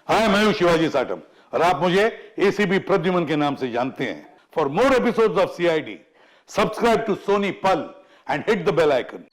हाय, मैं हूं शिवाजी साटम और आप मुझे एसीपी प्रद्युमन के नाम से जानते हैं। For more episodes of CID, subscribe to Sony Pal and hit the bell icon.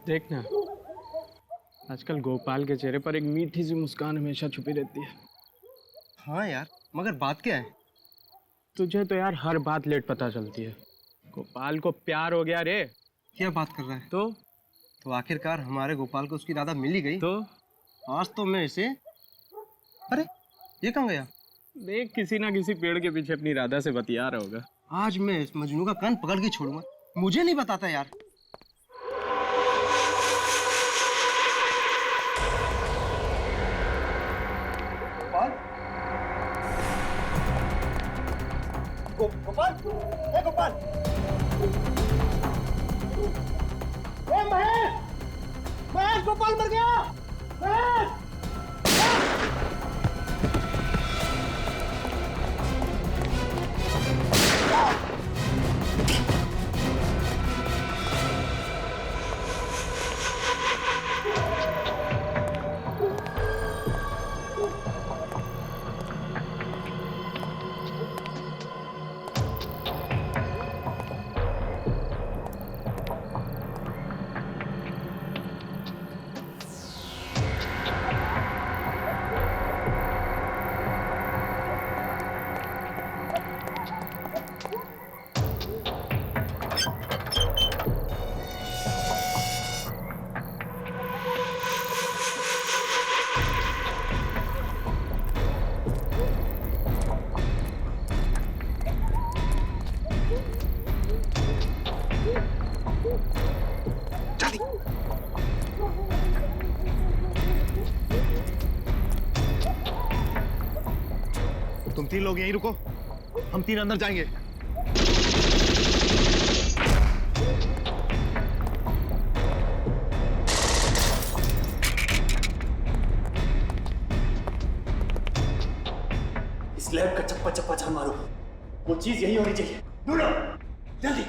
देखना, आजकल गोपाल के चेहरे पर एक मीठी सी मुस्कान हमेशा छुपी रहती है। हाँ यार, मगर बात क्या है? तुझे तो यार हर बात लेट पता चलती है। गोपाल को प्यार हो गया रे। क्या बात कर रहा है? तो आखिरकार हमारे गोपाल को उसकी राधा मिल ही गई। तो आज तो मैं इसे... अरे ये कहाँ गया? देख, किसी ना किसी पेड़ के पीछे अपनी राधा से बतिया रहा होगा। आज मैं इस मजनू का कान पकड़ के छोड़ूंगा। मुझे नहीं बताता यार। गोपाल, गोपाल, गोपाल, महेश, महेश, गोपाल मर गया। महेश! तुम तीन लोग यहीं रुको, हम तीन अंदर जाएंगे। इस लैब का चप्पा चप्पा जान मारो। वो चीज यही होनी चाहिए। ढूंढो जल्दी।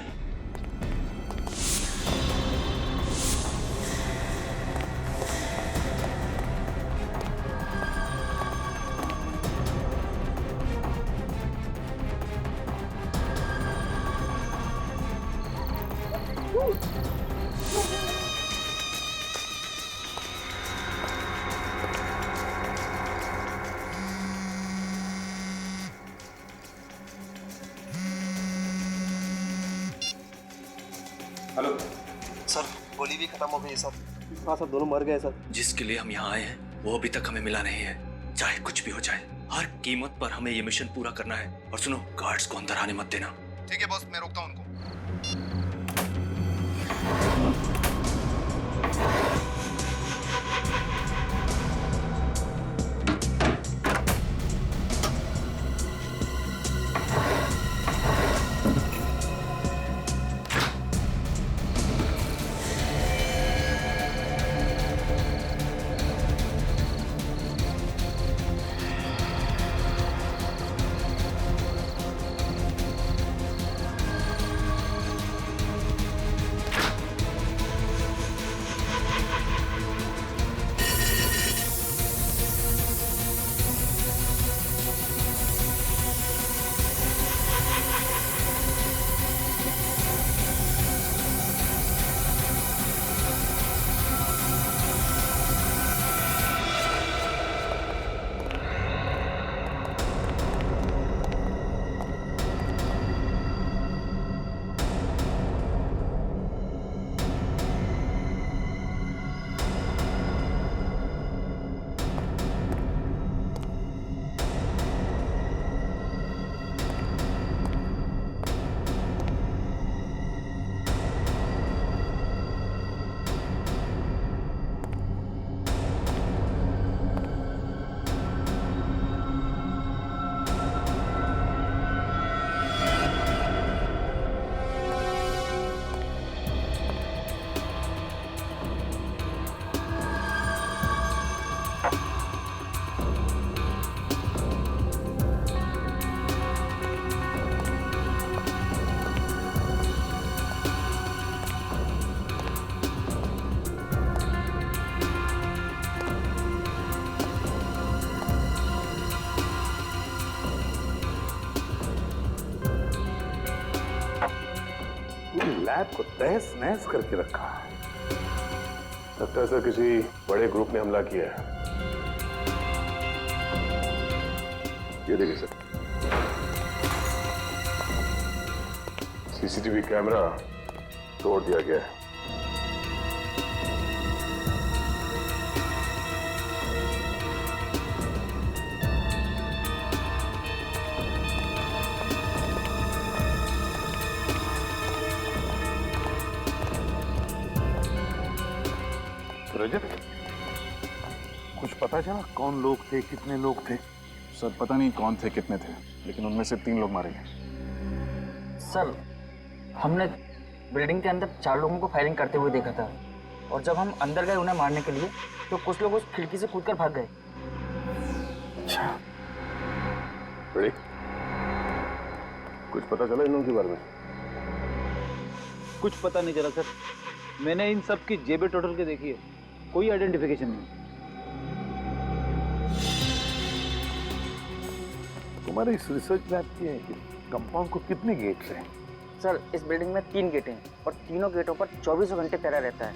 हेलो सर, गोली भी खत्म हो गई है सर। हाँ सर, दोनों मर गए सर। जिसके लिए हम यहाँ आए हैं वो अभी तक हमें मिला नहीं है। चाहे कुछ भी हो जाए, हर कीमत पर हमें ये मिशन पूरा करना है। और सुनो, गार्ड्स को अंदर आने मत देना। ठीक है बॉस, मैं रोकता हूँ उनको। लैब को तहस नहस करके रखा है। लगता है सर किसी बड़े ग्रुप ने हमला किया है। ये देखिए सर, सीसीटीवी कैमरा तोड़ दिया गया है। रजत, कुछ पता चला कौन लोग थे, कितने लोग थे? सर पता नहीं कौन थे कितने थे, लेकिन उनमें से 3 लोग मारे गए। सर हमने बिल्डिंग के अंदर 4 लोगों को फायरिंग करते हुए देखा था, और जब हम अंदर गए उन्हें मारने के लिए तो कुछ लोग उस खिड़की से कूदकर भाग गए। अच्छा, बड़ी कुछ पता चला इन लोगों के बारे में? कुछ पता नहीं चला सर। मैंने इन सब की जेबें टोटल के देखी है, कोई आइडेंटिफिकेशन नहीं। तुम्हारे इस रिसर्च लैब के कंपाउंड को कितने गेट्स हैं? सर इस बिल्डिंग में 3 गेटें हैं और तीनों गेटों पर 24 घंटे पहरा रहता है,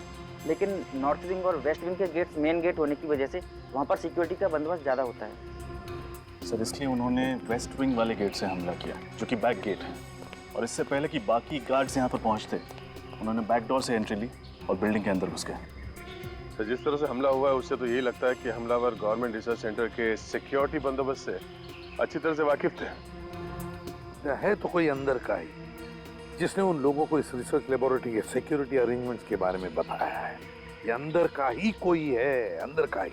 लेकिन नॉर्थ विंग और वेस्ट विंग के गेट्स मेन गेट होने की वजह से वहाँ पर सिक्योरिटी का बंदोबस्त ज़्यादा होता है। सर इसलिए उन्होंने वेस्ट विंग वाले गेट से हमला किया, जो कि बैक गेट है, और इससे पहले कि बाकी गार्ड्स यहाँ पर पहुँचते उन्होंने बैक डोर से एंट्री ली और बिल्डिंग के अंदर घुस गए। सर जिस तरह से हमला हुआ है उससे तो यही लगता है कि हमलावर गवर्नमेंट रिसर्च सेंटर के सिक्योरिटी बंदोबस्त से अच्छी तरह से वाकिफ थे। है तो कोई अंदर का ही जिसने उन लोगों को इस रिसर्च लेबोरेटरी के सिक्योरिटी अरेंजमेंट्स के बारे में बताया है। ये अंदर का ही कोई है, अंदर का ही।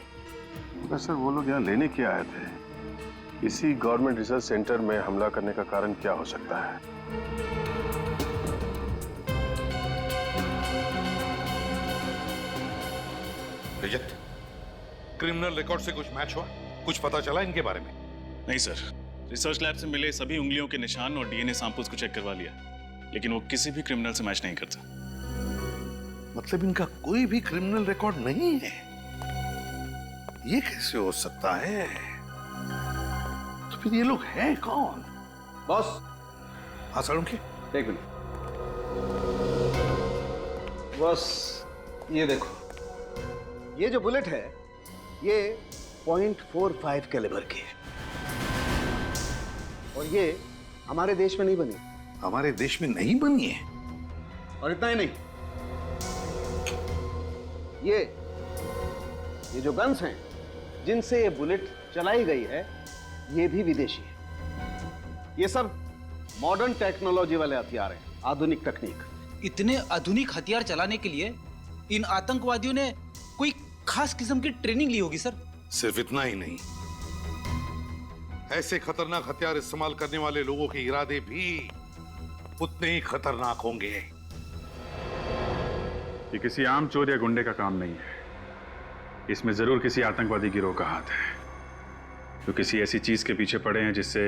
सर वो लोग यहाँ लेने क्या आए थे? इसी गवर्नमेंट रिसर्च सेंटर में हमला करने का कारण क्या हो सकता है? रजत, क्रिमिनल रिकॉर्ड से कुछ मैच हुआ? कुछ पता चला इनके बारे में? नहीं सर, रिसर्च लैब से मिले सभी उंगलियों के निशान और डीएनए सैंपल्स को चेक करवा लिया, लेकिन वो किसी भी क्रिमिनल से मैच नहीं करता। मतलब इनका कोई भी क्रिमिनल रिकॉर्ड नहीं है? ये कैसे हो सकता है? तो फिर ये लोग हैं कौन? बॉस, हाँ सालुंखे, एक मिनट। बॉस ये देखो, ये जो बुलेट है ये .45 कैलिबर की है, और ये हमारे देश में नहीं बनी। हमारे देश में नहीं बनी है? और इतना ही नहीं, ये जो गन्स हैं जिनसे ये बुलेट चलाई गई है ये भी विदेशी है। ये सब मॉडर्न टेक्नोलॉजी वाले हथियार हैं, आधुनिक तकनीक। इतने आधुनिक हथियार चलाने के लिए इन आतंकवादियों ने कोई खास किस्म की ट्रेनिंग ली होगी सर। सिर्फ इतना ही नहीं, ऐसे खतरनाक हथियार इस्तेमाल करने वाले लोगों के इरादे भी उतने ही खतरनाक होंगे। ये किसी आम चोर या गुंडे का काम नहीं है, इसमें जरूर किसी आतंकवादी गिरोह का हाथ है, जो किसी ऐसी चीज के पीछे पड़े हैं जिससे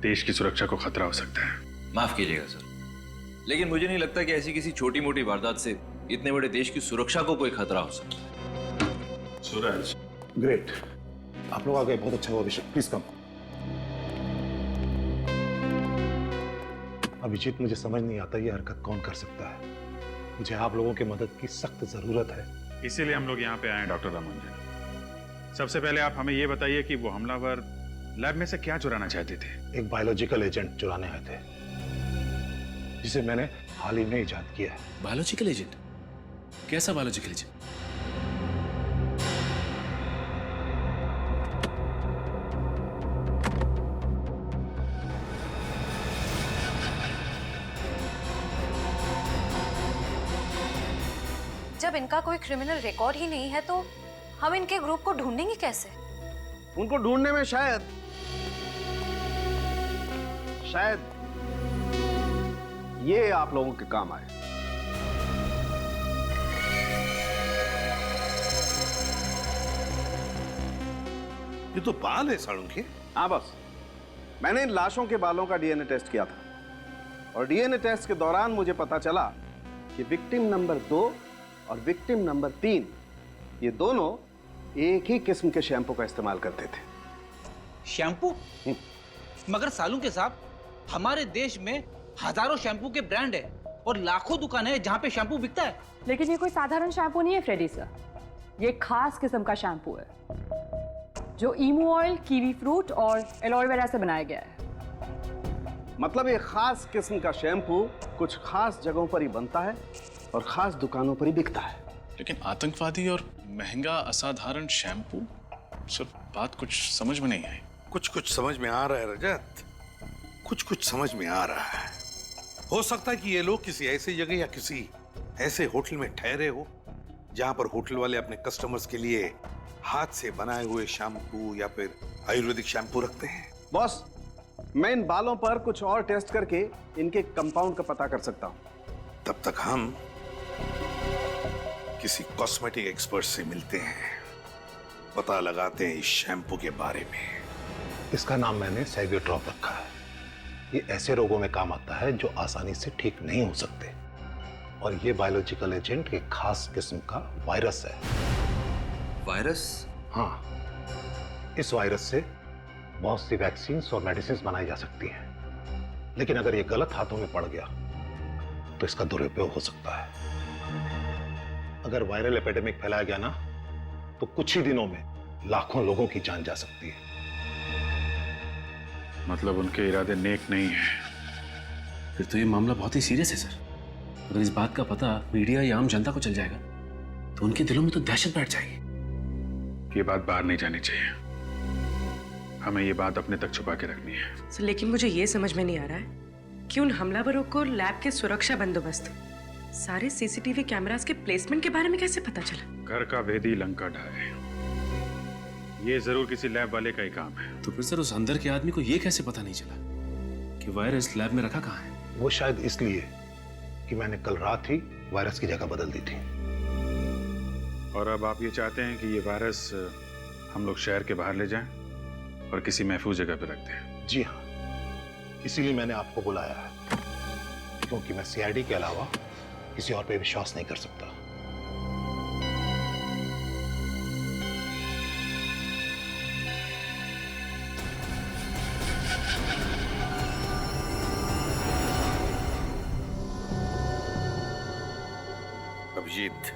देश की सुरक्षा को खतरा हो सकता है। माफ कीजिएगा सर, लेकिन मुझे नहीं लगता कि ऐसी किसी छोटी मोटी वारदात से इतने बड़े देश की सुरक्षा को कोई खतरा हो सकता है। सूरज, ग्रेट, आप लोग आ गए, बहुत अच्छा हुआ। अभिषेक प्लीज कम। अभिजीत, मुझे समझ नहीं आता ये हरकत कौन कर सकता है। मुझे आप लोगों की मदद की सख्त जरूरत है। इसीलिए हम लोग यहाँ पे आए हैं डॉक्टर रामानुजन। सबसे पहले आप हमें ये बताइए कि वो हमलावर लैब में से क्या चुराना चाहते थे? एक बायोलॉजिकल एजेंट चुराने आए थे, जिसे मैंने हाल ही में इजाद किया है। Biological agent? कैसा बायोलॉजिकल एजेंट? जब इनका कोई क्रिमिनल रिकॉर्ड ही नहीं है तो हम इनके ग्रुप को ढूंढेंगे कैसे? उनको ढूंढने में शायद ये आप लोगों के काम आए। ये तो बाल है सालुंखे। हाँ बस, मैंने इन लाशों के बालों का डीएनए टेस्ट किया था, और डीएनए टेस्ट के दौरान मुझे पता चला कि विक्टिम नंबर 2 और विक्टिम नंबर 3 ये दोनों एक ही किस्म के शैम्पू का इस्तेमाल करते थे। शैम्पू? मगर सालुंखे साहब, हमारे देश में हजारों शैम्पू के ब्रांड है और लाखों दुकानें हैं जहाँ पे शैम्पू बिकता है। लेकिन ये कोई साधारण शैम्पू नहीं है फ्रेडी सर, ये खास किस्म का शैम्पू है जो ईमू ऑयल, कीवी फ्रूट और एलोवेरा से बनाया गया है। मतलब ये खास किस्म का शैम्पू कुछ खास जगहों पर ही बनता है और खास दुकानों पर ही बिकता है। लेकिन आतंकवादी और महंगा असाधारण शैम्पू, सर बात कुछ समझ में नहीं आई। कुछ कुछ समझ में आ रहा है रजत, कुछ कुछ समझ में आ रहा है। हो सकता है कि ये लोग किसी ऐसी जगह या किसी ऐसे होटल में ठहरे हो जहां पर होटल वाले अपने कस्टमर्स के लिए हाथ से बनाए हुए शैम्पू या फिर आयुर्वेदिक शैम्पू रखते हैं। बॉस, मैं इन बालों पर कुछ और टेस्ट करके इनके कंपाउंड का पता कर सकता हूं। तब तक हम किसी कॉस्मेटिक एक्सपर्ट से मिलते हैं, पता लगाते हैं इस शैम्पू के बारे में। इसका नाम मैंने सैवियो ड्रॉप रखा है। ये ऐसे रोगों में काम आता है जो आसानी से ठीक नहीं हो सकते, और ये बायोलॉजिकल एजेंट एक खास किस्म का वायरस है। वायरस? हाँ, इस वायरस से बहुत सी वैक्सीन और मेडिसिन बनाई जा सकती हैं, लेकिन अगर ये गलत हाथों में पड़ गया तो इसका दुरुपयोग हो सकता है। अगर वायरल एपिडेमिक फैलाया गया ना, तो कुछ ही दिनों में लाखों लोगों की जान जा सकती है। मतलब उनके इरादे नेक नहीं है। फिर तो ये मामला बहुत ही सीरियस है सर। अगर इस बात का पता मीडिया या आम जनता को चल जाएगा तो उनके दिलों में तो दहशत बैठ जाएगी। ये बात बाहर नहीं जानी चाहिए, हमें ये बात अपने तक छुपा के रखनी है। सर, लेकिन मुझे ये समझ में नहीं आ रहा है कि उन हमलावरों को लैब के सुरक्षा बंदोबस्त, सारे सीसीटीवी कैमरास के प्लेसमेंट के बारे में कैसे पता चला? घर का भेदी लंका ढाए, ये जरूर किसी लैब वाले का ही काम है। तो फिर सर उस अंदर के आदमी को ये कैसे पता नहीं चला कि वायरस लैब में रखा कहाँ है? वो शायद इसलिए कि मैंने कल रात ही वायरस की जगह बदल दी थी। और अब आप ये चाहते हैं कि ये वायरस हम लोग शहर के बाहर ले जाएं और किसी महफूज जगह पर रख दें? जी हाँ, इसीलिए मैंने आपको बुलाया है, क्योंकि मैं सीआईडी के अलावा किसी और पे विश्वास नहीं कर सकता। अभिजीत,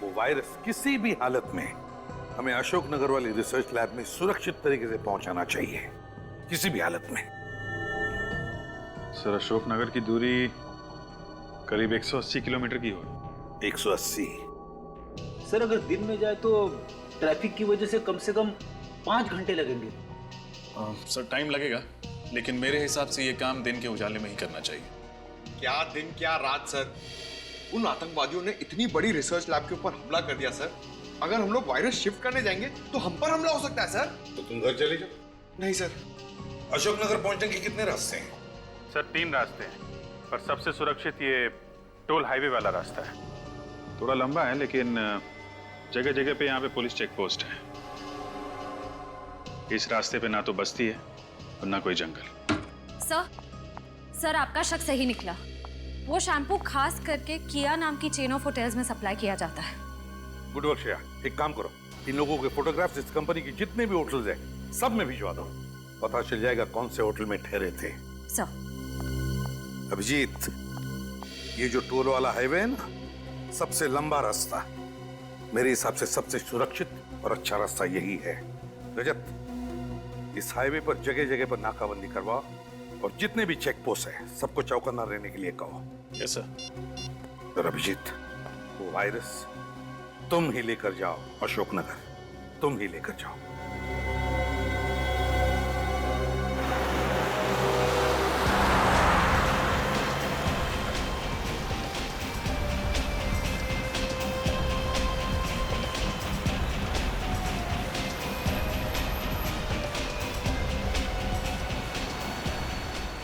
वो वायरस किसी भी हालत में हमें अशोकनगर वाली रिसर्च लैब में सुरक्षित तरीके से पहुंचाना चाहिए, किसी भी हालत में। सर अशोकनगर की दूरी करीब 180 किलोमीटर की हो। 180? सर अगर दिन में जाए तो ट्रैफिक की वजह से कम 5 घंटे लगेंगे। सर टाइम लगेगा, लेकिन मेरे हिसाब से ये काम दिन के उजाले में ही करना चाहिए। क्या दिन क्या रात सर, उन आतंकवादियों ने इतनी बड़ी रिसर्च लैब के ऊपर हमला कर दिया सर। अगर हम लोग वायरस शिफ्ट करने जाएंगे तो हम पर हमला हो सकता है सर। तो तुम घर चले जाओ। नहीं सर। अशोकनगर पहुंचने के कितने रास्ते हैं? सर 3 रास्ते हैं, पर सबसे सुरक्षित ये टोल हाईवे वाला रास्ता है। थोड़ा लंबा है, लेकिन जगह जगह पे यहाँ पे पुलिस चेक पोस्ट है। इस रास्ते पे ना तो बस्ती है और ना कोई जंगल। सर आपका शक सही निकला। वो शैम्पू खास करके किया नाम की चेन ऑफ होटल्स में सप्लाई किया जाता है। गुड वर्क श्रेया, एक काम करो, इन लोगों के फोटोग्राफ्स इस कंपनी की जितने भी होटल्स हैं सब में भिजवा दो, पता चल जाएगा कौन से होटल में ठहरे थे। सर अभिजीत, ये जो टोल वाला हाईवे है ना, सबसे लंबा रास्ता, मेरे हिसाब से सबसे सुरक्षित और अच्छा रास्ता यही है। रजत, इस हाईवे पर जगह जगह पर नाकाबंदी करवाओ और जितने भी चेक पोस्ट है सबको चौकन्ना रहने के लिए कहो। Yes sir. और अभिजीत, वो वायरस तुम ही लेकर जाओ अशोकनगर, तुम ही लेकर जाओ।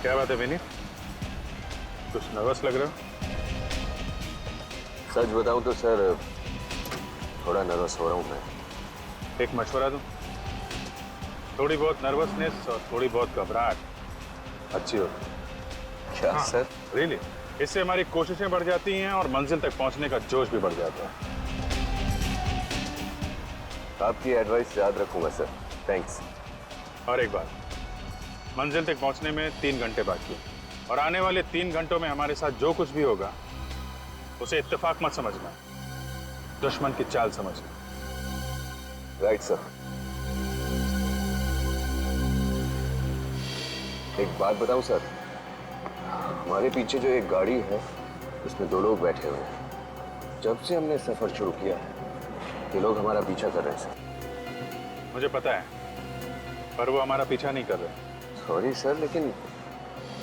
क्या बात है विनीत, कुछ नर्वस लग रहे हो? सच बताऊं तो सर थोड़ा नर्वस हो रहा हूं मैं। एक मशवरा दूं? थोड़ी बहुत नर्वसनेस और थोड़ी बहुत घबराहट अच्छी होती है। क्या सर? रियली, इससे हमारी कोशिशें बढ़ जाती हैं और मंजिल तक पहुंचने का जोश भी बढ़ जाता है। आपकी एडवाइस याद रखूंगा सर, थैंक्स। और एक बात, मंजिल तक पहुंचने में 3 घंटे बाकी है और आने वाले 3 घंटों में हमारे साथ जो कुछ भी होगा उसे इत्तेफाक मत समझना, दुश्मन की चाल समझना। Right sir. एक बात बताऊं सर, हमारे पीछे जो एक गाड़ी है उसमें 2 लोग बैठे हुए हैं। जब से हमने सफर शुरू किया है ये लोग हमारा पीछा कर रहे हैं सर। मुझे पता है, पर वो हमारा पीछा नहीं कर रहे। सॉरी सर, लेकिन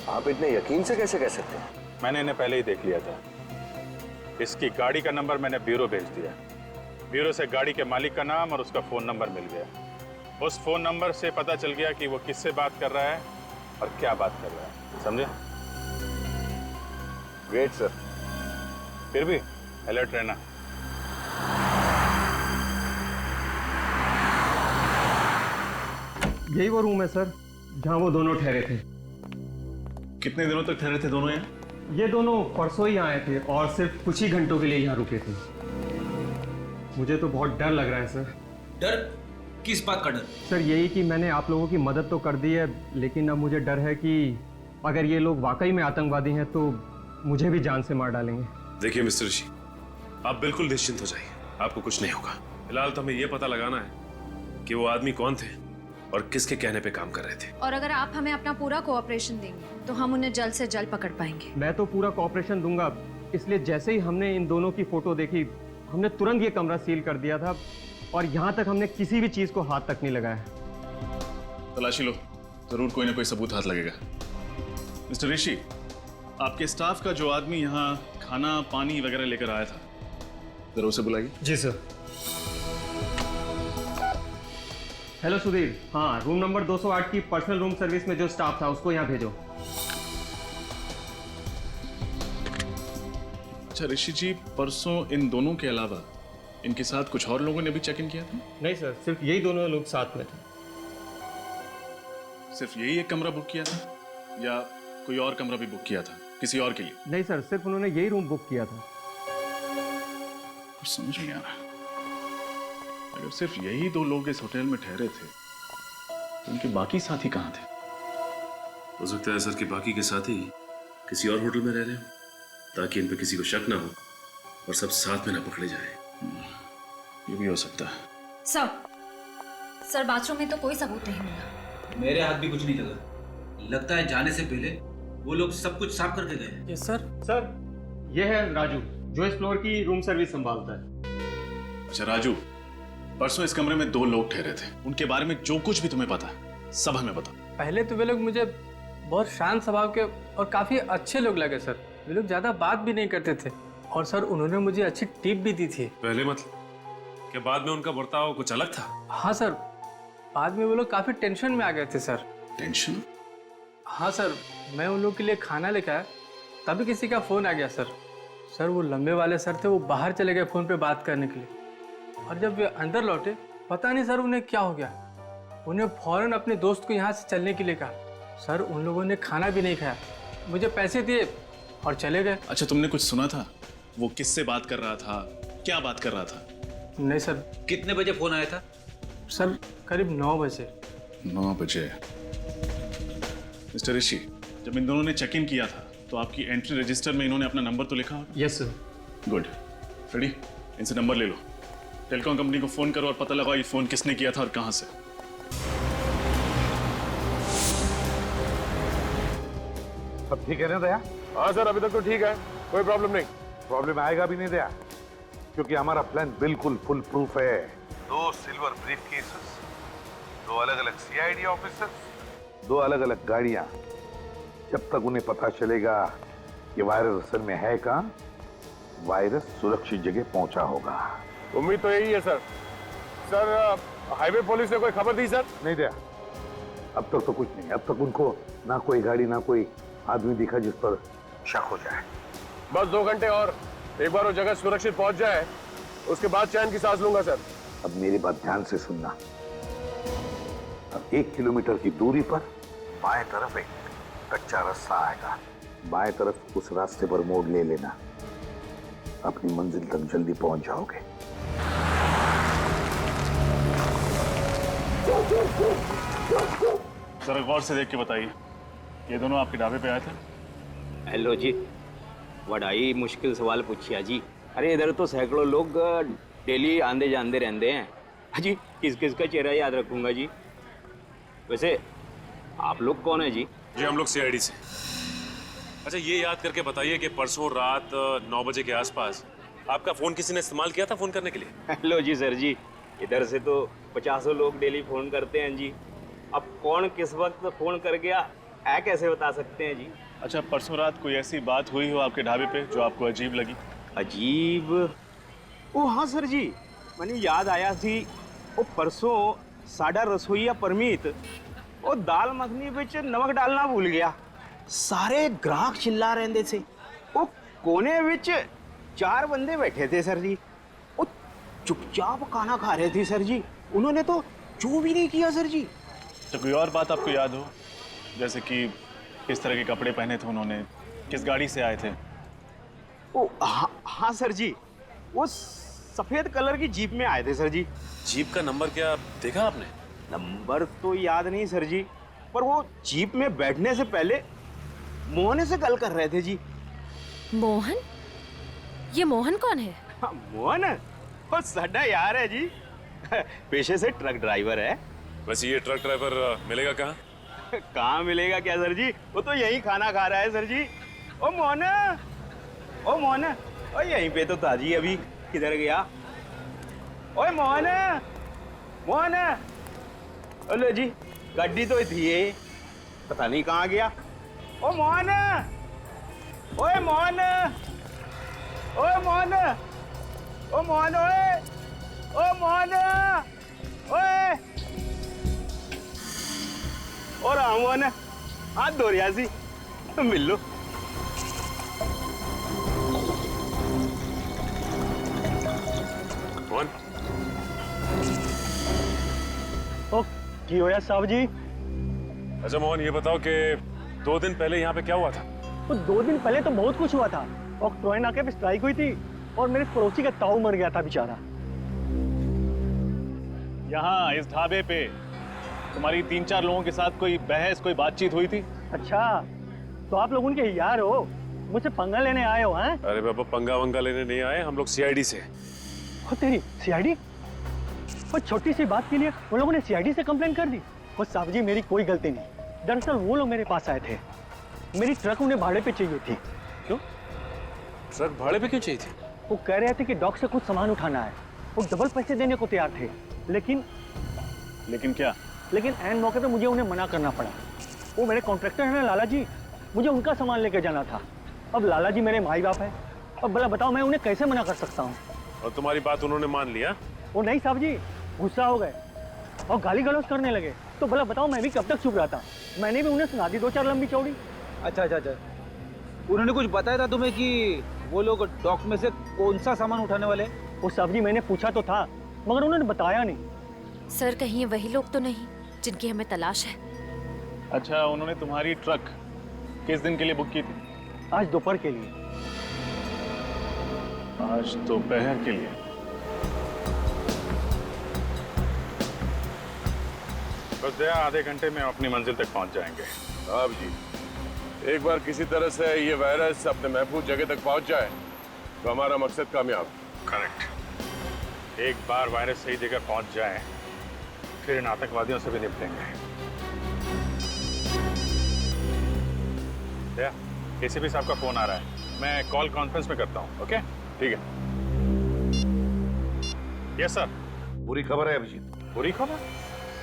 आप इतने यकीन से कैसे कह सकते हैं? मैंने इन्हें पहले ही देख लिया था। इसकी गाड़ी का नंबर मैंने ब्यूरो भेज दिया। ब्यूरो से गाड़ी के मालिक का नाम और उसका फोन नंबर मिल गया। उस फोन नंबर से पता चल गया कि वो किससे बात कर रहा है और क्या बात कर रहा है, समझे? Great sir. फिर भी अलर्ट रहना। यही वो रूम है सर जहाँ वो दोनों ठहरे थे। कितने दिनों तक ठहरे थे दोनों यहाँ? ये दोनों परसों ही आए थे और सिर्फ कुछ ही घंटों के लिए यहाँ रुके थे। मुझे तो बहुत डर लग रहा है सर। डर? किस बात का डर? सर यही कि मैंने आप लोगों की मदद तो कर दी है, लेकिन अब मुझे डर है कि अगर ये लोग वाकई में आतंकवादी हैं तो मुझे भी जान से मार डालेंगे। देखिए मिस्टर ऋषि, आप बिल्कुल निश्चिंत हो जाइए, आपको कुछ नहीं होगा। फिलहाल तो हमें यह पता लगाना है कि वो आदमी कौन थे और किसके कहने पे काम कर रहे थे। और अगर आप हमें अपना पूरा कोऑपरेशन देंगे तो हम उन्हें जल्द से जल्द पकड़ पाएंगे। मैं तो पूरा कोऑपरेशन दूंगा, इसलिए जैसे ही हमने इन दोनों की फोटो देखी हमने तुरंत ये कमरा सील कर दिया था और यहाँ तक हमने किसी भी चीज को हाथ तक नहीं लगाया। तलाशी लो, जरूर कोई ना कोई सबूत हाथ लगेगा। मिस्टर ऋषि, आपके स्टाफ का जो आदमी यहाँ खाना पानी वगैरह लेकर आया था, जरा उसे बुलाइए। जी सर। हेलो सुधीर, हाँ रूम नंबर 208 की पर्सनल रूम सर्विस में जो स्टाफ था उसको यहाँ भेजो। अच्छा ऋषि जी, परसों इन दोनों के अलावा इनके साथ कुछ और लोगों ने भी चेक इन किया था? नहीं सर, सिर्फ यही दोनों लोग साथ में थे। सिर्फ यही एक कमरा बुक किया था या कोई और कमरा भी बुक किया था किसी और के लिए? नहीं सर, सिर्फ उन्होंने यही रूम बुक किया था। कुछ समझ नहीं आ रहा। अगर सिर्फ यही 2 लोग इस होटल में ठहरे थे तो उनके बाकी साथी कहाँ थे? हो सकता है सर कि बाकी के साथी किसी और होटल में रह रहे हो ताकि इन पे किसी को शक ना हो और सब साथ में ना पकड़े जाए। ये भी हो सकता है। सर बाथरूम में तो कोई सबूत नहीं मिला। मेरे हाथ भी कुछ नहीं लगा। लगता है जाने से पहले वो लोग सब कुछ साफ करके गए। Yes sir. सर ये है राजू जो इस फ्लोर की रूम सर्विस संभालता है। अच्छा राजू, परसों इस कमरे में 2 लोग ठहरे थे, उनके बारे में जो कुछ भी तुम्हें पता सब हमें बताओ। पहले तो वे लोग मुझे बहुत शांत स्वभाव के और काफी अच्छे लोग लगे सर। वे लोग ज्यादा बात भी नहीं करते थे और सर उन्होंने मुझे अच्छी टिप भी दी थी। पहले मतलब क्या बाद में उनका बर्ताव कुछ अलग था? हाँ सर, बाद में वो लोग काफी टेंशन में आ गए थे सर। टेंशन? हाँ सर, मैं उन लोग के लिए खाना लेकर आया तभी किसी का फोन आ गया सर। सर वो लंबे वाले सर थे, वो बाहर चले गए फोन पे बात करने के लिए और जब वे अंदर लौटे पता नहीं सर उन्हें क्या हो गया। उन्हें फौरन अपने दोस्त को यहाँ से चलने के लिए कहा। सर उन लोगों ने खाना भी नहीं खाया, मुझे पैसे दिए और चले गए। अच्छा तुमने कुछ सुना था? वो किससे बात कर रहा था, क्या बात कर रहा था? नहीं सर। कितने बजे फोन आया था? सर करीब 9 बजे। 9 बजे। मिस्टर ऋषि, जब इन दोनों ने चेक इन किया था तो आपकी एंट्री रजिस्टर में इन्होंने अपना नंबर तो लिखा होगा? Yes sir. गुड। रेडी, इनसे नंबर ले लो, टेलीकॉम कंपनी को फोन करो और पता लगाओ ये फोन किसने किया था और कहां से। सब ठीक है ना दया? हाँ सर, अभी तक तो ठीक है, कोई प्रॉब्लम नहीं। प्रॉब्लम आएगा भी नहीं दया, क्योंकि हमारा प्लान बिल्कुल फुल प्रूफ है। 2 सिल्वर ब्रीफ केसेस, 2 अलग अलग सीआईडी ऑफिसर्स, 2 अलग अलग गाड़ियां। जब तक उन्हें पता चलेगा कि वायरस असल में है कहां, वायरस सुरक्षित जगह पहुंचा होगा। उम्मीद तो यही है सर। सर हाईवे पुलिस ने कोई खबर दी सर? नहीं दिया, अब तक तो कुछ नहीं। अब तक उनको ना कोई गाड़ी ना कोई आदमी दिखा जिस पर शक हो जाए। बस 2 घंटे और, एक बार वो जगह सुरक्षित पहुंच जाए उसके बाद चैन की सांस लूंगा सर। अब मेरी बात ध्यान से सुनना। अब 1 किलोमीटर की दूरी पर बाएं तरफ एक कच्चा रास्ता आएगा, बाएं तरफ उस रास्ते पर मोड़ ले लेना, अपनी मंजिल तक जल्दी पहुंच जाओगे। जरा गौर से देख के बताइए, ये दोनों आपके ढाबे पे आए थे? हेलो जी, बड़ाई मुश्किल सवाल पूछिया जी। अरे इधर तो सैकड़ों लोग डेली आंदे जांदे रहते हैं। जी किस किस का चेहरा याद रखूंगा जी। वैसे आप लोग कौन है जी? जी हम लोग सीआईडी से। अच्छा ये याद करके बताइए कि परसों रात 9 बजे के आसपास आपका फोन किसी ने इस्तेमाल किया था फोन करने के लिए? हेलो जी सर जी, इधर से तो 50 लोग डेली फोन करते हैं जी। अब कौन किस वक्त फोन कर गया है कैसे बता सकते हैं जी? अच्छा परसों रात कोई ऐसी बात हुई हो आपके ढाबे पे जो आपको अजीब लगी? अजीब? ओ हाँ सर जी, मैंने याद आया थी। वो परसों साडा रसोईया परमीत वो दाल मखनी बिच नमक डालना भूल गया। सारे ग्राहक चिल्ला रहे थे। वो कोने बिच 4 बंदे बैठे थे सर जी। वो चुपचाप खाना खा रहे थे सर जी। उन्होंने तो चू भी नहीं किया सर जी। तो कोई और बात आपको याद हो, जैसे कि किस तरह के कपड़े पहने थे उन्होंने, किस गाड़ी से आए थे? ओ हाँ सर जी, वो सफेद कलर की जीप में आए थे सर जी। जीप का नंबर क्या देखा आपने? नंबर तो याद नहीं सर जी, पर वो जीप में बैठने से पहले मोहन से गल कर रहे थे जी। मोहन? ये मोहन कौन है? हाँ, मोहन वो साडा यार है जी। पेशे से ट्रक ड्राइवर है। वैसे ये ट्रक ड्राइवर मिलेगा कहाँ? कहाँ मिलेगा क्या सर जी, वो तो यही खाना खा रहा है सर जी। ओ मोहन, ओ मोहन, ओ यहीं पे तो था जी। अभी किधर गया? ओए मोहन, मोहन, हेलो जी, गाड़ी तो थी ये, पता नहीं कहाँ गया। ओ मोहन, ओए मोहन, ओए मोहन, ओ मोहन, ओए, ओ मोहन, ओए, और मोहन हाथ धो रिया सी, मिल लो। मोहन ओ की होया साहब जी? अच्छा मोहन ये बताओ कि 2 दिन पहले यहाँ पे क्या हुआ था? तो 2 दिन पहले तो बहुत कुछ हुआ था। और ट्रोय नाके पे स्ट्राइक हुई थी और मेरे पड़ोसी का ताऊ मर गया था बेचारा। यहाँ इस ढाबे पे तुम्हारी 3-4 लोगों के साथ कोई बहस, कोई बातचीत हुई थी? अच्छा तो आप लोग उनके यार हो, मुझसे पंगा लेने आए हो? हैं? अरे बाबा पंगा वंगा लेने नहीं आए, हम लोग सीआईडी से। ओ तेरी सीआईडी? वो छोटी सी बात के लिए उन लोगों ने सीआईडी से कंप्लेंट कर दी? वो साहब जी मेरी कोई गलती नहीं। दरअसल वो लोग मेरे पास आए थे, मेरी ट्रक उन्हें भाड़े पे चाहिए थी। क्यों? ट्रक भाड़े पे क्यों चाहिए थी? वो कह रहे थे कि डॉक से कुछ सामान उठाना है। वो डबल पैसे देने को तैयार थे, लेकिन क्या? लेकिन एन मौके पे मुझे उन्हें मना करना पड़ा। वो मेरे कॉन्ट्रैक्टर हैं ना लाला जी, मुझे उनका सामान लेके जाना था। अब लाला जी मेरे माई बाप है, अब भला बताओ मैं उन्हें कैसे मना कर सकता हूँ? और तुम्हारी बात उन्होंने मान लिया? वो नहीं साहब जी, गुस्सा हो गए और गाली गलौज करने लगे। तो भला बताओ मैं भी कब तक चुप रहा था? मैंने भी उन्हें सुना दी 2-4 लंबी चौड़ी। अच्छा अच्छा अच्छा, उन्होंने कुछ बताया था तुम्हें कि वो लोग डॉक में से कौन सा सामान उठाने वाले? वो साहब जी मैंने पूछा तो था, मगर उन्होंने बताया नहीं। सर कहीं ये वही लोग तो नहीं जिनकी हमें तलाश है? अच्छा उन्होंने तुम्हारी ट्रक किस दिन के लिए बुक की थी? आज दोपहर के लिए। आज दोपहर के लिए? बस दया आधे घंटे में अपनी मंजिल तक पहुंच जाएंगे। साहब जी एक बार किसी तरह से ये वायरस अपने महफूज जगह तक पहुंच जाए तो हमारा मकसद कामयाब। करेक्ट। एक बार वायरस सही जगह पहुंच जाए फिर इन आतंकवादियों से भी निपटेंगे। दया एसीपी साहब का फोन आ रहा है, मैं कॉल कॉन्फ्रेंस में करता हूँ। ओके ठीक है। Yes sir. बुरी खबर है अभिजीत। बुरी खबर?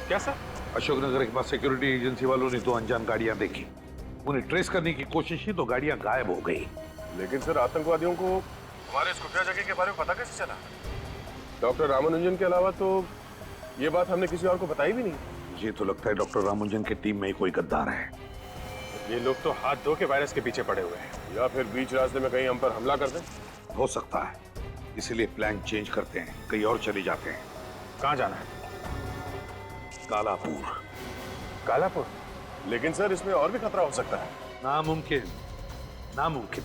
क्या सर? अशोकनगर के पास सिक्योरिटी एजेंसी वालों ने 2 अनजान गाड़ियां देखी। उन्हें ट्रेस करने की कोशिश की तो गाड़ियां गायब हो गई। लेकिन सर आतंकवादियों को हमारे इस खुफिया जगह के बारे में पता कैसे चला? डॉक्टर रामानुजन के अलावा तो ये बात हमने किसी और को बताई भी नहीं। मुझे तो लगता है डॉक्टर रामानुजन की टीम में ही कोई गद्दार है। ये लोग तो हाथ धो के वायरस के पीछे पड़े हुए हैं। या फिर बीच रास्ते में कहीं हम पर हमला कर दें। हो सकता है, इसलिए प्लान चेंज करते हैं, कहीं और चले जाते हैं। कहाँ जाना है? कालापुर। कालापुर? लेकिन सर इसमें और भी खतरा हो सकता है। नामुमकिन, नामुमकिन।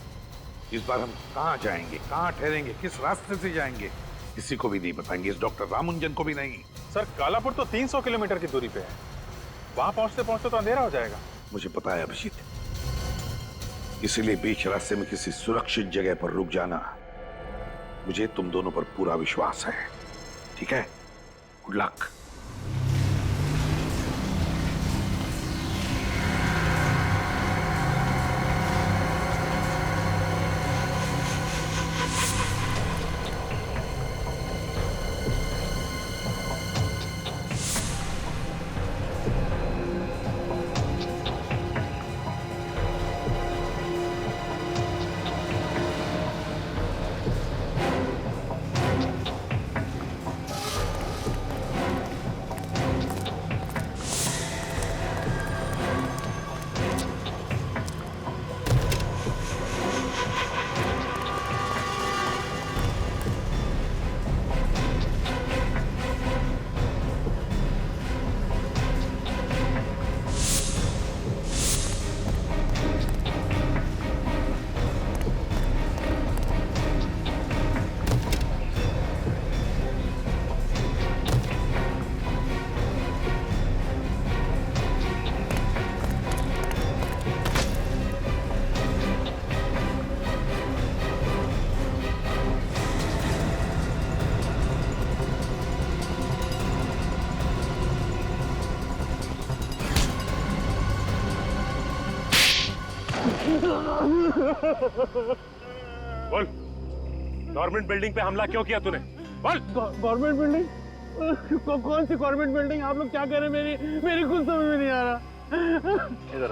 इस बार हम कहाँ जाएंगे, कहाँ ठहरेंगे, किस रास्ते से जाएंगे, किसी को भी नहीं बताएंगे, इस डॉक्टर रामानुजन को भी नहीं। सर कालापुर तो 300 किलोमीटर की दूरी पे है, वहां पहुंचते पहुंचते तो अंधेरा हो जाएगा। मुझे पता है अभिजीत, इसीलिए बीच रास्ते में किसी सुरक्षित जगह पर रुक जाना। मुझे तुम दोनों पर पूरा विश्वास है, ठीक है? Good luck. बोल, गवर्नमेंट बिल्डिंग पे हमला क्यों किया तूने? बोल। Government building? कौन सी गवर्नमेंट बिल्डिंग? आप लोग क्या कह रहे हैं? मेरी कुछ समझ में नहीं आ रहा। इधर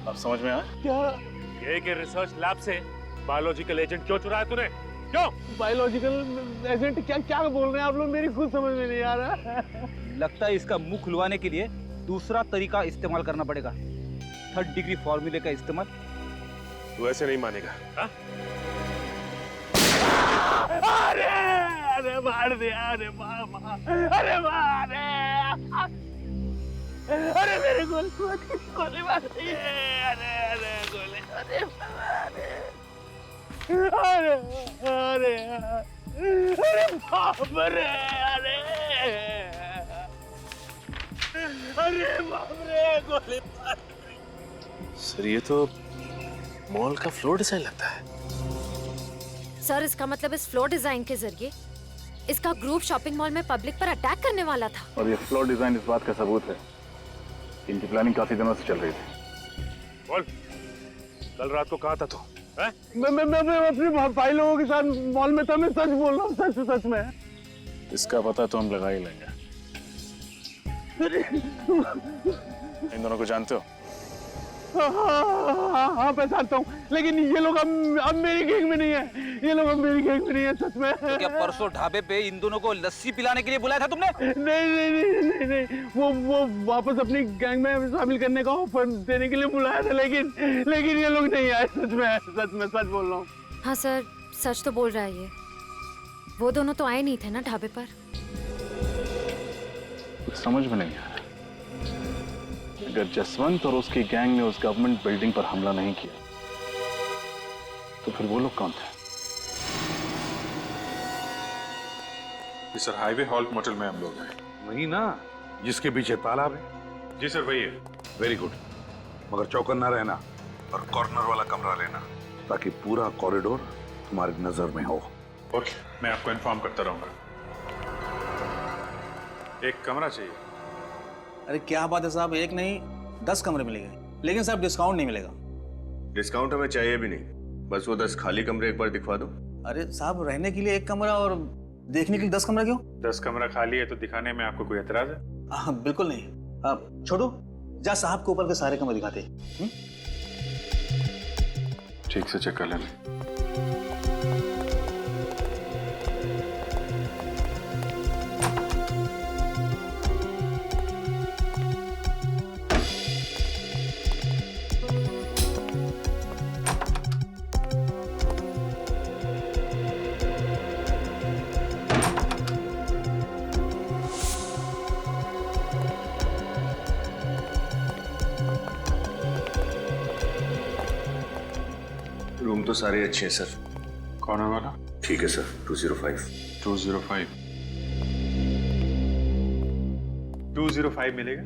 अब समझ में आया? क्या? ये कि रिसर्च लैब से बायोलॉजिकल एजेंट क्यों चुराया तूने? क्यों? Biological agent? क्या बोल रहे हैं आप लोग? मेरी खुद समझ में नहीं आ रहा। लगता है इसका मुंह खुलवाने के लिए दूसरा तरीका इस्तेमाल करना पड़ेगा, 3rd डिग्री फॉर्मूले का इस्तेमाल। तू ऐसे नहीं मानेगा। हा? अरे अरे मार दिया, अरे मामा, अरे मार, अरे मेरे गोली मार दी है, अरे अरे गोली, अरे अरे अरे अरे बाप रे, अरे अरे बाप रे, गोली मार दी। सर ये तो मॉल का फ्लोर डिजाइन लगता है। सर इसका मतलब इस फ्लोर डिजाइन के जरिए इसका ग्रुप शॉपिंग मॉल में पब्लिक पर अटैक करने वाला था। और ये फ्लोर डिजाइन इस बात का सबूत है, इनकी प्लानिंग काफी दिनों से चल रही थी। बोल, कल रात को कहाँ था तू? मैं अपने भाई लोगों के साथ मॉल में था। मैं सच बोल रहा हूँ, सच में। इसका पता तो हम लगा ही लेंगे। इन दोनों को जानते हो? हाँ पहचानता हूँ, लेकिन ये लोग अब मेरी गैंग में नहीं है। ये लोग अब मेरी गैंग में नहीं है, सच में। तो क्या परसों ढाबे पे इन दोनों को लस्सी पिलाने के लिए बुलाया था तुमने? नहीं, वो वापस अपनी गैंग में शामिल करने का ऑफर देने के लिए बुलाया था, लेकिन ये लोग नहीं आए। सच बोल रहा हूँ। हाँ सर, सच तो बोल रहा है ये। वो दोनों तो आए नहीं थे ना ढाबे पर। कुछ समझ में नहीं आ रहा। अगर जसवंत और उसकी गैंग ने उस गवर्नमेंट बिल्डिंग पर हमला नहीं किया तो फिर वो लोग कौन थे? सर हाईवे हॉल्ट मोटल में हम लोग हैं। वही ना जिसके पीछे तालाब है? जी सर वही है। वेरी गुड, मगर चौकन्ना रहना और कॉर्नर वाला कमरा लेना, ताकि पूरा कॉरिडोर तुम्हारी नजर में हो। ओके, मैं आपको इन्फॉर्म करता रहूंगा। एक कमरा चाहिए। अरे क्या बात है साहब, एक नहीं 10 कमरे मिलेंगे, लेकिन साहब डिस्काउंट नहीं मिलेगा। डिस्काउंट हमें चाहिए भी नहीं, बस वो 10 खाली कमरे एक बार दिखवा दो। अरे साहब, रहने के लिए 1 कमरा और देखने के लिए 10 कमरा क्यों? 10 कमरा खाली है तो दिखाने में आपको कोई एतराज है? बिल्कुल नहीं। छोटू, जा साहब के ऊपर के सारे कमरे दिखाते। ठीक से चेक कर लेना। रूम तो सारे अच्छे हैं सर। कौन है वाला? ठीक है सर, 205। 205। 205 मिलेगा।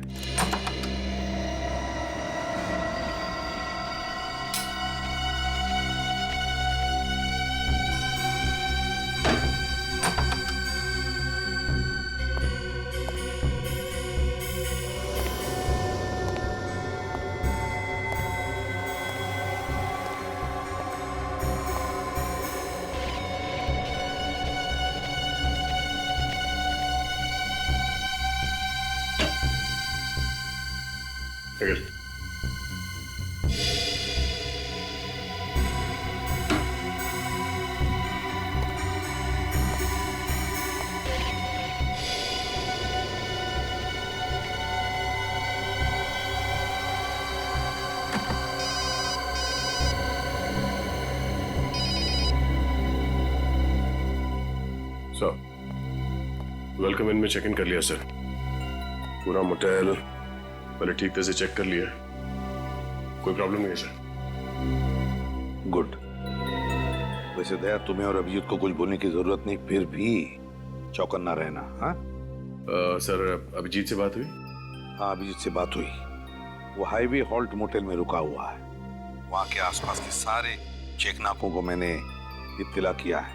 अगर सर, वेलकम इन में चेक इन कर लिया सर। पूरा मोटेल पहले ठीक तरह से चेक कर लिया, कोई प्रॉब्लम नहीं है सर। गुड। वैसे दया, तुम्हें और अभिजीत को कुछ बोलने की जरूरत नहीं, फिर भी चौकन्ना रहना। हाँ सर, अभिजीत से बात हुई? हाँ, अभिजीत से बात हुई। वो हाईवे हॉल्ट मोटेल में रुका हुआ है। वहां के आसपास के सारे चेक नाकों को मैंने इत्तला किया है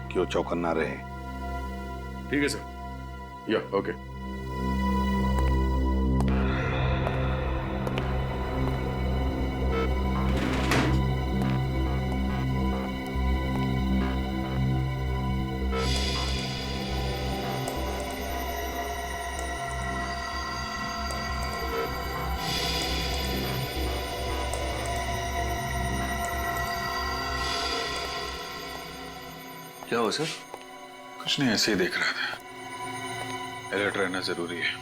कि वो चौकन्ना रहे। ठीक है सर। या ओके। क्या हुआ सर? कुछ नहीं, ऐसे ही देख रहा था। अलर्ट रहना जरूरी है।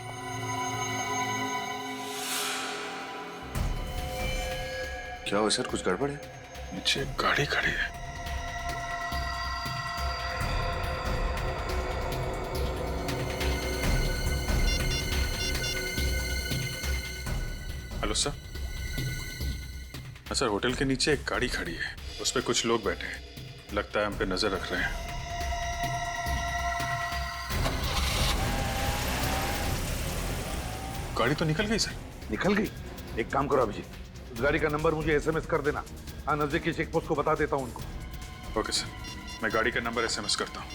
क्या हुआ सर, कुछ गड़बड़ है? नीचे गाड़ी खड़ी है। Hello sir. सर, होटल के नीचे एक गाड़ी खड़ी है, उस पर कुछ लोग बैठे हैं। लगता है हम पे नजर रख रहे हैं। गाड़ी तो निकल गई सर। निकल गई? एक काम करो अभिजीत, उस गाड़ी का नंबर मुझे एसएमएस कर देना। हाँ, नजदीकी चेक पोस्ट को बता देता हूँ उनको। ओके सर, मैं गाड़ी का नंबर एसएमएस करता हूँ।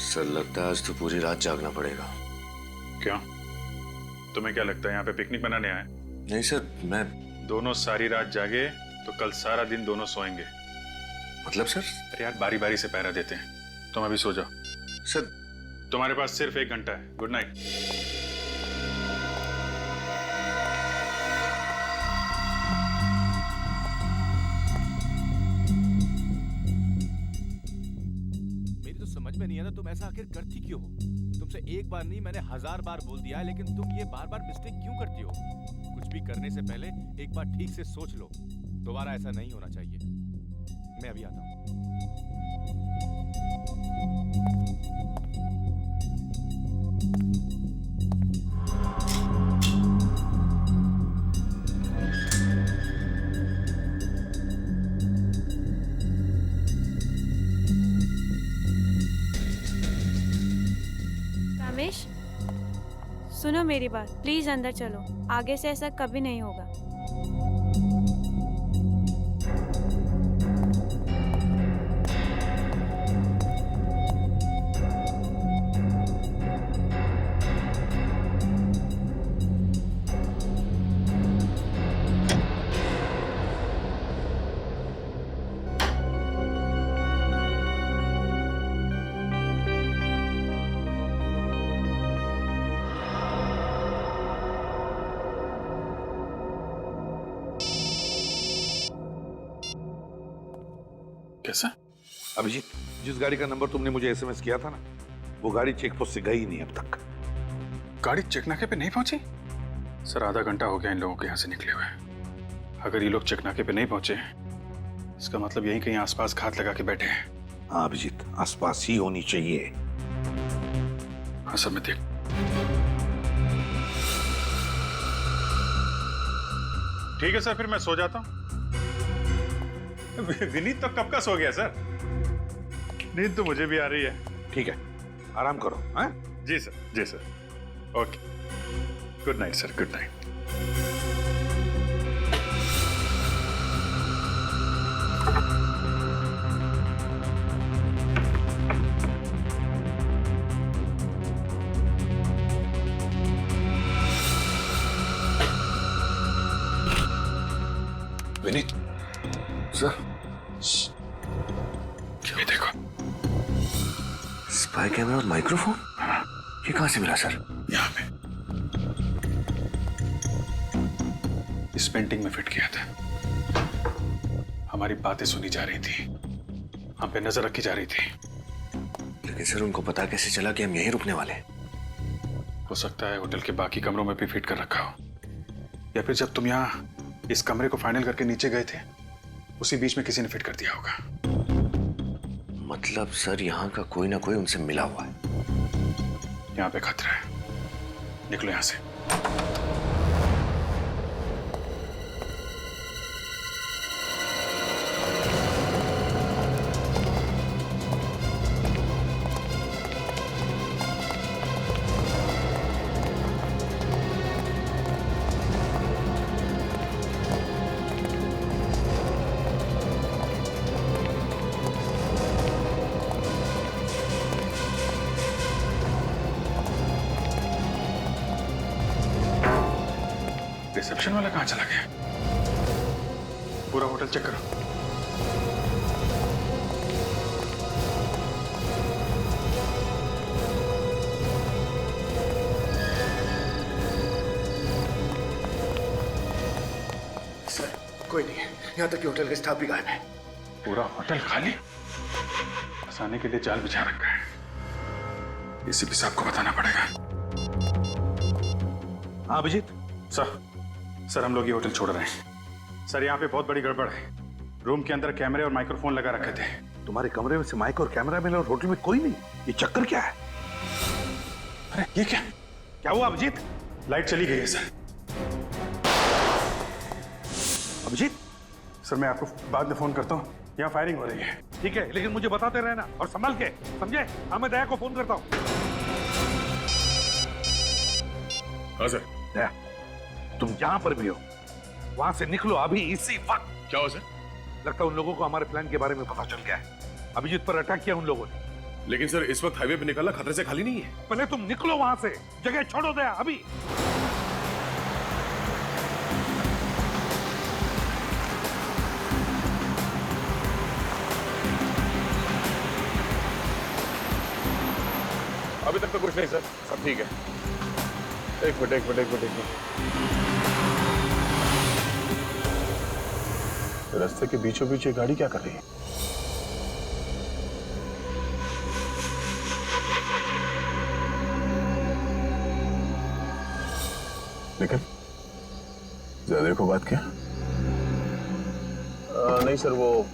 सर, लगता है आज तो पूरी रात जागना पड़ेगा। क्यों? तुम्हें क्या लगता है यहाँ पे पिकनिक मनाने आए? नहीं सर, मैं दोनों सारी रात जागे तो कल सारा दिन दोनों सोएंगे। मतलब सर? अरे यार, बारी बारी से पहरा देते हैं। तुम अभी सो जाओ। सर, तुम्हारे पास सिर्फ 1 घंटा है। Good night. मेरी तो समझ में नहीं आता तुम ऐसा आखिर करती क्यों हो? तुमसे एक बार नहीं, मैंने 1000 बार बोल दिया है, लेकिन तुम ये बार बार मिस्टेक क्यों करती हो? कुछ भी करने से पहले एक बार ठीक से सोच लो। दोबारा ऐसा नहीं होना चाहिए। मैं अभी आता हूँ। कामेश, सुनो मेरी बात, प्लीज अंदर चलो। आगे से ऐसा कभी नहीं होगा। कैसा? अभिजीत, जिस गाड़ी का नंबर तुमने मुझे एसएमएस किया था ना, वो गाड़ी चेक पोस्ट से गई नहीं अब तक। गाड़ी चेक नाके पे नहीं पहुंची? सर, आधा घंटा हो गया इन लोगों के यहाँ से निकले हुए। अगर ये लोग चेक नाके पे नहीं पहुंचे, इसका मतलब यहीं कहीं आसपास घात लगा के बैठे हैं। हाँ अभिजीत, आसपास ही होनी चाहिए। हाँ सर, मैं देख। ठीक है सर, फिर मैं सो जाता हूँ। विनीत तो कब का सो गया सर। नींद तो मुझे भी आ रही है। ठीक है, आराम करो। हाँ जी सर, जी sir. Okay, good night sir, good night. Vineet sir, ये देखो, स्पाई कैमरा और माइक्रोफोन। ये कहां से मिला सर? यहाँ पे इस पेंटिंग में फिट किया था। हमारी बातें सुनी जा रही थी, हम पे नजर रखी जा रही थी। लेकिन सर उनको पता कैसे चला कि हम यहीं रुकने वाले हैं? हो सकता है होटल के बाकी कमरों में भी फिट कर रखा हो, या फिर जब तुम यहाँ इस कमरे को फाइनल करके नीचे गए थे उसी बीच में किसी ने फिट कर दिया होगा। मतलब सर यहाँ का कोई ना कोई उनसे मिला हुआ है। यहाँ पे खतरा है, निकलो यहाँ से। रिसेप्शन वाला कहाँ चला गया? पूरा होटल चेक करो। सर कोई नहीं है, यहाँ तक कि होटल का स्टाफ भी गायब है। पूरा होटल खाली? फंसाने के लिए जाल बिछा रखा है। एसीपी साहब को बताना पड़ेगा। हाँ अभिजीत। सर हम लोग ये होटल छोड़ रहे हैं। सर यहाँ पे बहुत बड़ी गड़बड़ है। रूम के अंदर कैमरे और माइक्रोफोन लगा रखे थे। तुम्हारे कमरे में से माइक और कैमरा मिला और होटल में कोई नहीं? ये चक्कर क्या है? अरे ये क्या हुआ अभिजीत? लाइट चली गई है सर। अभिजीत सर मैं आपको बाद में फोन करता हूँ, यहाँ फायरिंग हो रही है। ठीक है, लेकिन मुझे बताते रहना और संभल के, समझे? हाँ मैं दया को फोन करता हूँ। हाँ सर। दया तुम जहां पर भी हो वहां से निकलो अभी, इसी वक्त। क्या हो सर? लगता है उन लोगों को हमारे प्लान के बारे में पता चल गया है। अभिजीत पर अटैक किया उन लोगों ने। लेकिन सर इस वक्त हाईवे पे निकलना खतरे से खाली नहीं है। पहले तुम निकलो वहां से, जगह छोड़ो दया अभी। अभी तक तो कुछ नहीं सर, सब ठीक है। एक मिनट। रास्ते के बीचों बीच ये गाड़ी क्या कर रही है? लेकिन जरा देखो बात क्या। नहीं सर, वो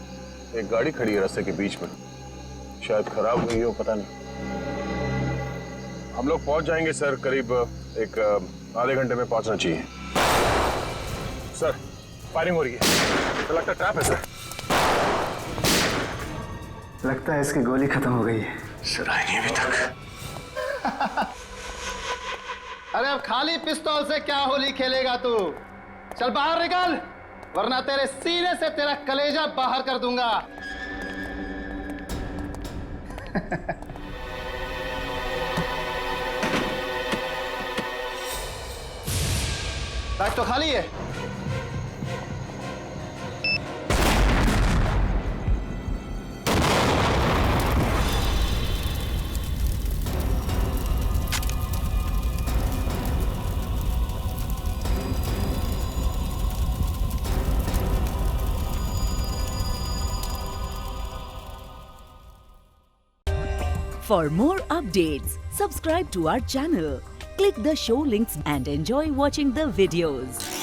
एक गाड़ी खड़ी है रास्ते के बीच में, शायद खराब हुई हो, पता नहीं। हम लोग पहुंच जाएंगे सर, करीब एक आधे घंटे में पहुंचना चाहिए। सर फायरिंग हो रही है, तो लगता है ट्रैप है सर। लगता है इसकी गोली खत्म हो गई है। सर आई नहीं अभी तक। अरे अब खाली पिस्तौल से क्या होली खेलेगा तू? चल बाहर निकल, वरना तेरे सीने से तेरा कलेजा बाहर कर दूंगा। बैग तो खाली है। For more updates, subscribe to our channel, click the show links and enjoy watching the videos.